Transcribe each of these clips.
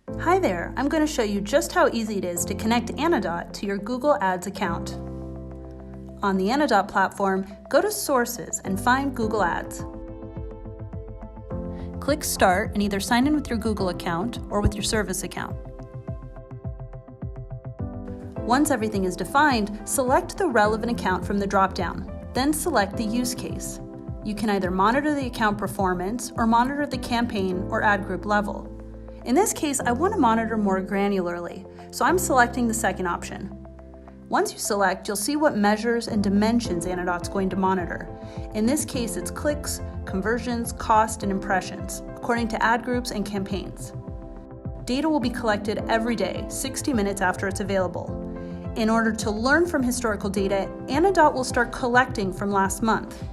Hi there, I'm going to show you just how easy it is to connect Anodot to your Google Ads account. On the Anodot platform, go to Sources and find Google Ads. Click Start and either sign in with your Google account or with your service account. Once everything is defined, select the relevant account from the drop-down, then select the use case. You can either monitor the account performance or monitor the campaign or ad group level. In this case, I want to monitor more granularly, so I'm selecting the second option. Once you select, you'll see what measures and dimensions Anodot's going to monitor. In this case, it's clicks, conversions, cost, and impressions, according to ad groups and campaigns. Data will be collected every day, 60 minutes after it's available. In order to learn from historical data, Anodot will start collecting from last month.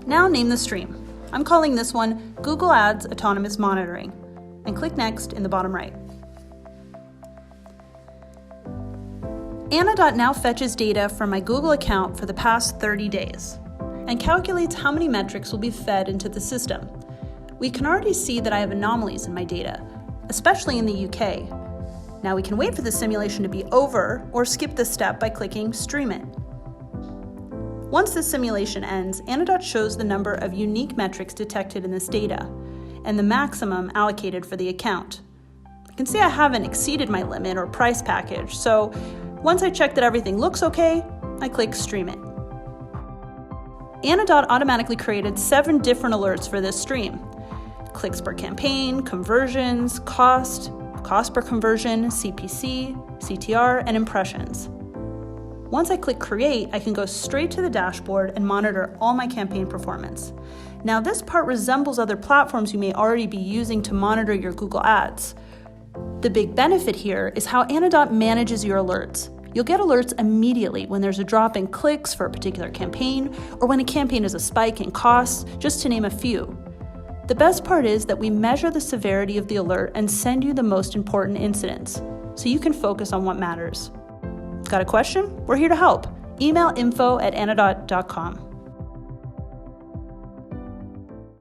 Now name the stream. I'm calling this one Google Ads Autonomous Monitoring, and click Next in the bottom right. Anodot now fetches data from my Google account for the past 30 days and calculates how many metrics will be fed into the system. We can already see that I have anomalies in my data, especially in the UK. Now we can wait for the simulation to be over or skip this step by clicking Stream It. Once the simulation ends, Anodot shows the number of unique metrics detected in this data and the maximum allocated for the account. You can see I haven't exceeded my limit or price package, so once I check that everything looks okay, I click Stream It. Anodot automatically created 7 different alerts for this stream: clicks per campaign, conversions, cost per conversion, CPC, CTR, and impressions. Once I click Create, I can go straight to the dashboard and monitor all my campaign performance. Now this part resembles other platforms you may already be using to monitor your Google Ads. The big benefit here is how Anodot manages your alerts. You'll get alerts immediately when there's a drop in clicks for a particular campaign, or when a campaign has a spike in costs, just to name a few. The best part is that we measure the severity of the alert and send you the most important incidents, so you can focus on what matters. Got a question? We're here to help. Email info@anodot.com.